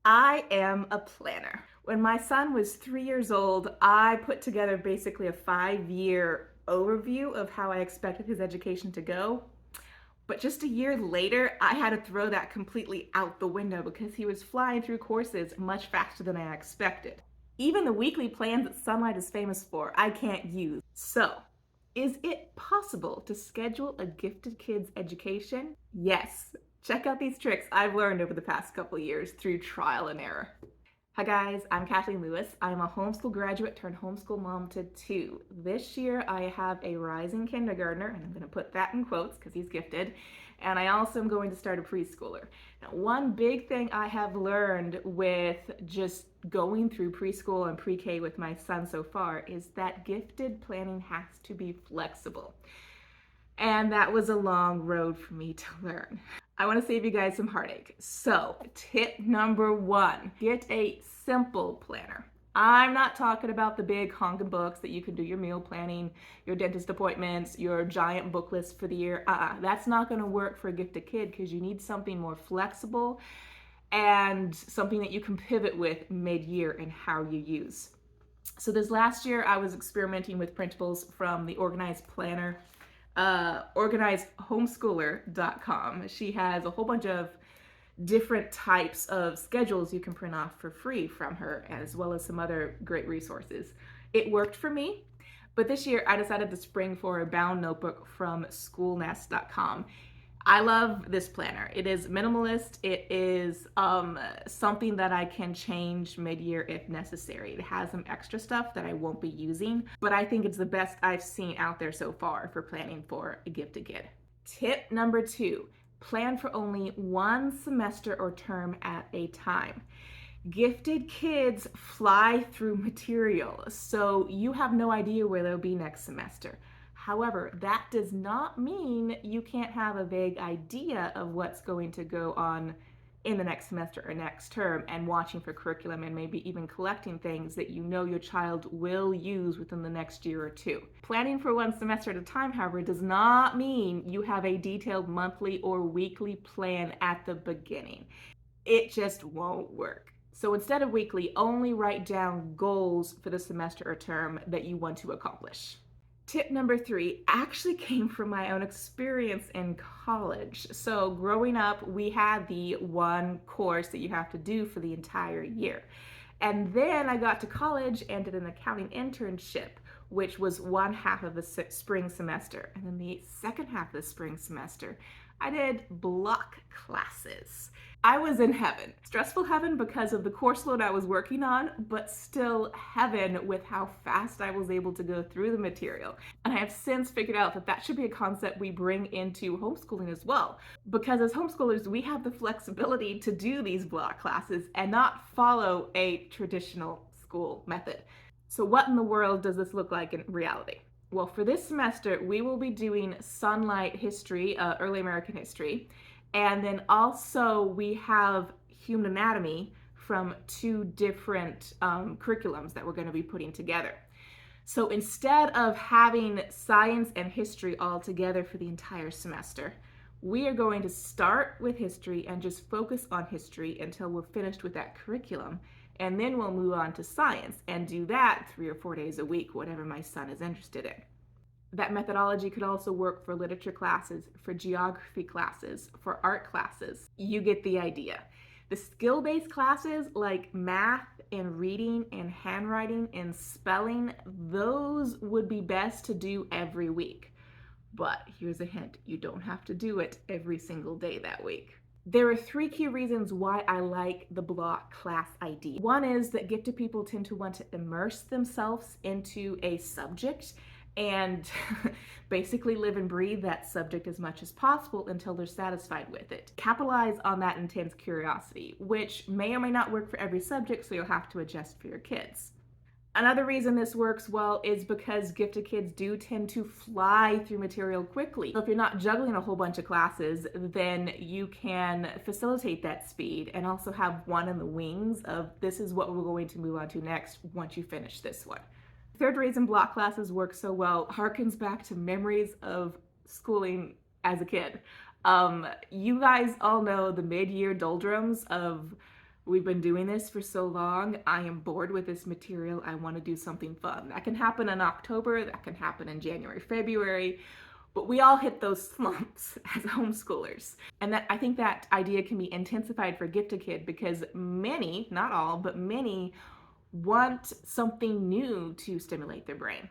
I am a planner. When my son was 3 years old, I put together basically a 5-year overview of how I expected his education to go. But just a year later, I had to throw that completely out the window because he was flying through courses much faster than I expected. Even the weekly plans that Sunlight is famous for, I can't use. So, is it possible to schedule a gifted kid's education? Yes. Check out these tricks I've learned over the past couple years through trial and error. Hi guys, I'm Kathleen Lewis. I'm a homeschool graduate turned homeschool mom to two. This year I have a rising kindergartner, and I'm going to put that in quotes because he's gifted, and I also am going to start a preschooler. Now, one big thing I have learned with just going through preschool and pre-K with my son so far is that gifted planning has to be flexible. And that was a long road for me to learn. I want to save you guys some heartache. So, tip number one, get a simple planner. I'm not talking about the big honking books that you can do your meal planning, your dentist appointments, your giant book list for the year. That's not going to work for a gifted kid because you need something more flexible and something that you can pivot with mid-year in how you use. So this last year I was experimenting with printables from the Organized Planner, organizedhomeschooler.com. She has a whole bunch of different types of schedules you can print off for free from her, as well as some other great resources. It worked for me, but this year I decided to spring for a bound notebook from schoolnest.com. I love this planner. It is minimalist. It is something that I can change mid-year if necessary. It has some extra stuff that I won't be using, but I think it's the best I've seen out there so far for planning for a gifted kid. Tip number two, plan for only one semester or term at a time. Gifted kids fly through material, so you have no idea where they'll be next semester. However, that does not mean you can't have a vague idea of what's going to go on in the next semester or next term, and watching for curriculum and maybe even collecting things that you know your child will use within the next year or two. Planning for one semester at a time, however, does not mean you have a detailed monthly or weekly plan at the beginning. It just won't work. So instead of weekly, only write down goals for the semester or term that you want to accomplish. Tip number three actually came from my own experience in college. So growing up, we had the one course that you have to do for the entire year. And then I got to college and did an accounting internship, which was one half of the spring semester. And then the second half of the spring semester, I did block classes. I was in heaven. Stressful heaven because of the course load I was working on, but still heaven with how fast I was able to go through the material. And I have since figured out that that should be a concept we bring into homeschooling as well. Because as homeschoolers, we have the flexibility to do these block classes and not follow a traditional school method. So what in the world does this look like in reality? Well, for this semester, we will be doing Sunlight history, early American history. And then also we have human anatomy from two different curriculums that we're going to be putting together. So instead of having science and history all together for the entire semester, we are going to start with history and just focus on history until we're finished with that curriculum. And then we'll move on to science and do that 3 or 4 days a week, whatever my son is interested in. That methodology could also work for literature classes, for geography classes, for art classes. You get the idea. The skill-based classes like math and reading and handwriting and spelling, those would be best to do every week. But here's a hint, you don't have to do it every single day that week. There are 3 key reasons why I like the block class idea. One is that gifted people tend to want to immerse themselves into a subject and basically live and breathe that subject as much as possible until they're satisfied with it. Capitalize on that intense curiosity, which may or may not work for every subject, so you'll have to adjust for your kids. Another reason this works well is because gifted kids do tend to fly through material quickly. So if you're not juggling a whole bunch of classes, then you can facilitate that speed and also have one in the wings of this is what we're going to move on to next once you finish this one. Third reason block classes work so well harkens back to memories of schooling as a kid. You guys all know the mid-year doldrums of We've been doing this for so long. I am bored with this material. I want to do something fun. That can happen in October, that can happen in January, February, but we all hit those slumps as homeschoolers. And that I think that idea can be intensified for Gifted Kid because many, not all, but many want something new to stimulate their brain.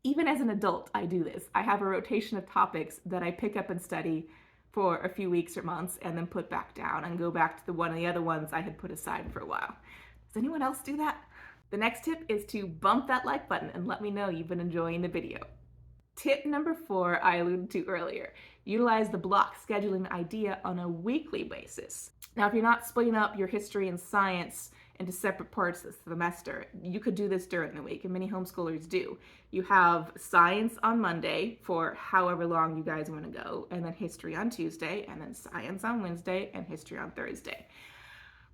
Even as an adult, I do this. I have a rotation of topics that I pick up and study for a few weeks or months and then put back down and go back to the one of the other ones I had put aside for a while. Does anyone else do that? The next tip is to bump that like button and let me know you've been enjoying the video. Tip number 4, I alluded to earlier. Utilize the block scheduling idea on a weekly basis. Now, if you're not splitting up your history and science into separate parts this semester, you could do this during the week, and many homeschoolers do. You have science on Monday for however long you guys want to go, and then history on Tuesday, and then science on Wednesday, and history on Thursday.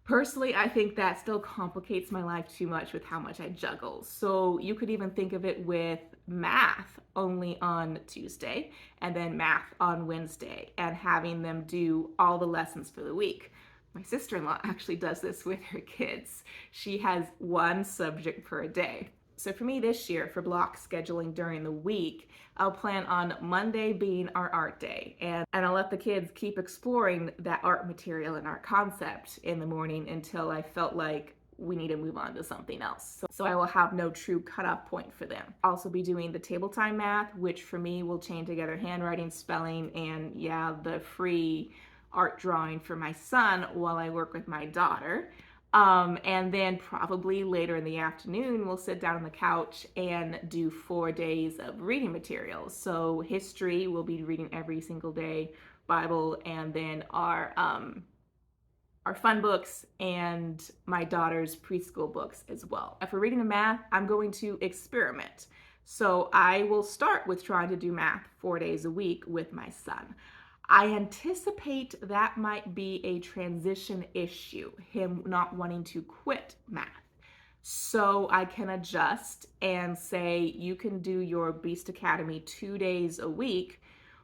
Personally, I think that still complicates my life too much with how much I juggle. So you could even think of it with math only on Tuesday and then math on Wednesday and having them do all the lessons for the week. My sister-in-law actually does this with her kids. She has one subject per day. So for me this year, for block scheduling during the week, I'll plan on Monday being our art day, and I'll let the kids keep exploring that art material and art concept in the morning until I felt like we need to move on to something else. So I will have no true cutoff point for them. I'll also be doing the table time math, which for me will chain together handwriting, spelling, and the free art drawing for my son while I work with my daughter. And then probably later in the afternoon, we'll sit down on the couch and do 4 days of reading materials. So history, we'll be reading every single day, Bible, and then our fun books and my daughter's preschool books as well. For reading and math, I'm going to experiment. So I will start with trying to do math 4 days a week with my son. I anticipate that might be a transition issue, him not wanting to quit math. So I can adjust and say, you can do your Beast Academy 2 days a week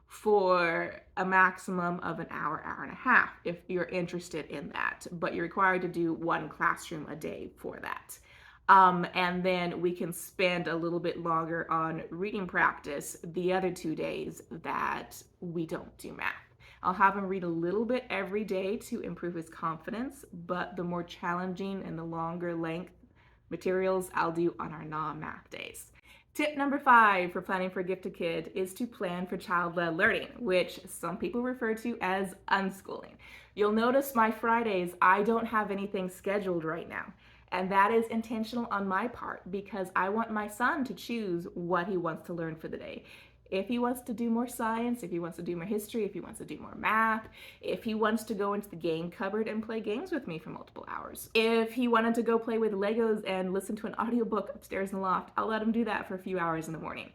for a maximum of an hour, hour and a half, if you're interested in that. But you're required to do 1 classroom a day for that. And then we can spend a little bit longer on reading practice the other 2 days that we don't do math. I'll have him read a little bit every day to improve his confidence, but the more challenging and the longer length materials I'll do on our non-math days. Tip number 5 for planning for Gifted Kid is to plan for child-led learning, which some people refer to as unschooling. You'll notice my Fridays, I don't have anything scheduled right now. And that is intentional on my part because I want my son to choose what he wants to learn for the day. If he wants to do more science, if he wants to do more history, if he wants to do more math, if he wants to go into the game cupboard and play games with me for multiple hours, if he wanted to go play with Legos and listen to an audiobook upstairs in the loft, I'll let him do that for a few hours in the morning.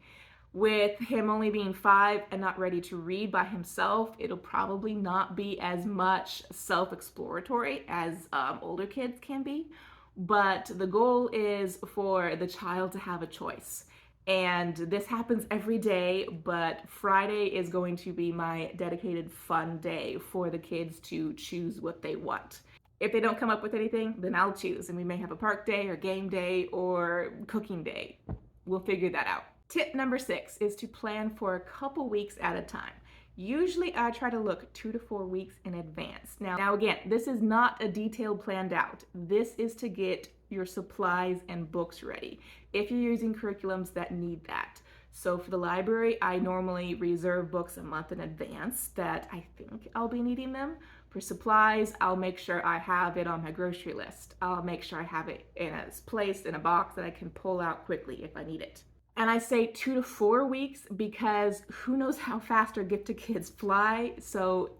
With him only being 5 and not ready to read by himself, it'll probably not be as much self-exploratory as older kids can be. But the goal is for the child to have a choice. And this happens every day, but Friday is going to be my dedicated fun day for the kids to choose what they want. If they don't come up with anything, then I'll choose, and we may have a park day or game day or cooking day. We'll figure that out. Tip number 6 is to plan for a couple weeks at a time. Usually I try to look 2 to 4 weeks in advance. Now again, this is not a detailed planned out. This is to get your supplies and books ready if you're using curriculums that need that. So for the library, I normally reserve books a month in advance that I think I'll be needing them. For supplies, I'll make sure I have it on my grocery list. I'll make sure I have it in a place in a box that I can pull out quickly if I need it. And I say 2 to 4 weeks because who knows how fast our Gifted Kids fly, so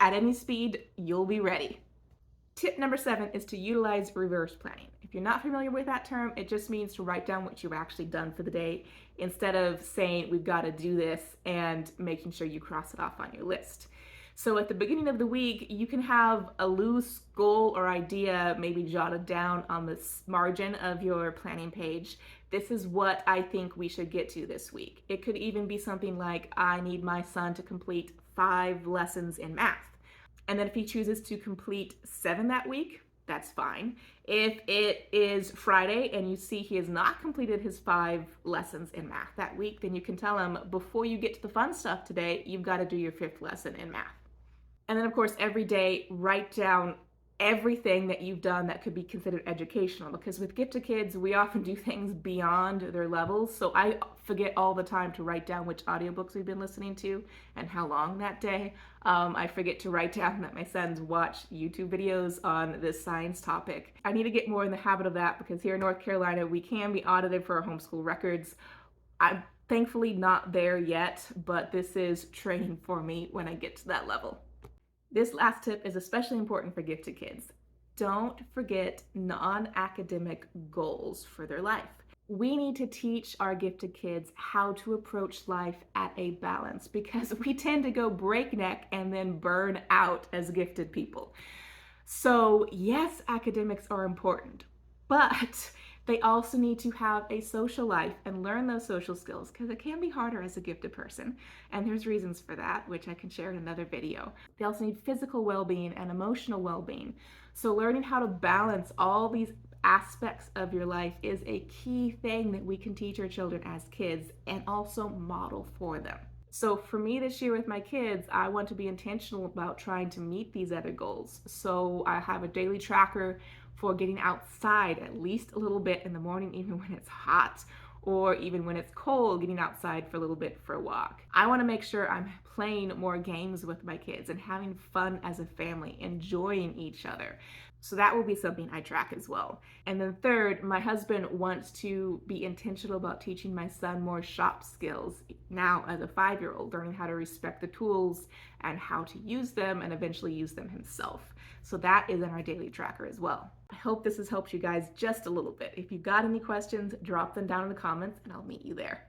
at any speed, you'll be ready. Tip number 7 is to utilize reverse planning. If you're not familiar with that term, it just means to write down what you've actually done for the day instead of saying we've got to do this and making sure you cross it off on your list. So at the beginning of the week, you can have a loose goal or idea maybe jotted down on the margin of your planning page. This is what I think we should get to this week. It could even be something like, I need my son to complete 5 lessons in math. And then if he chooses to complete 7 that week, that's fine. If it is Friday and you see he has not completed his 5 lessons in math that week, then you can tell him, before you get to the fun stuff today, you've got to do your 5th lesson in math. And then, of course, every day, write down everything that you've done that could be considered educational, because with gifted kids, we often do things beyond their levels. So I forget all the time to write down which audiobooks we've been listening to and how long that day. I forget to write down that my sons watch YouTube videos on this science topic. I need to get more in the habit of that, because here in North Carolina, we can be audited for our homeschool records. I'm thankfully not there yet, but this is training for me when I get to that level. This last tip is especially important for gifted kids. Don't forget non-academic goals for their life. We need to teach our gifted kids how to approach life at a balance, because we tend to go breakneck and then burn out as gifted people. So yes, academics are important, but they also need to have a social life and learn those social skills, because it can be harder as a gifted person. And there's reasons for that, which I can share in another video. They also need physical well-being and emotional well-being. So learning how to balance all these aspects of your life is a key thing that we can teach our children as kids and also model for them. So for me this year with my kids, I want to be intentional about trying to meet these other goals. So I have a daily tracker for getting outside at least a little bit in the morning, even when it's hot, or even when it's cold, getting outside for a little bit for a walk. I want to make sure I'm playing more games with my kids and having fun as a family, enjoying each other. So that will be something I track as well. And then third, my husband wants to be intentional about teaching my son more shop skills now as a 5-year-old, learning how to respect the tools and how to use them and eventually use them himself. So that is in our daily tracker as well. I hope this has helped you guys just a little bit. If you've got any questions, drop them down in the comments and I'll meet you there.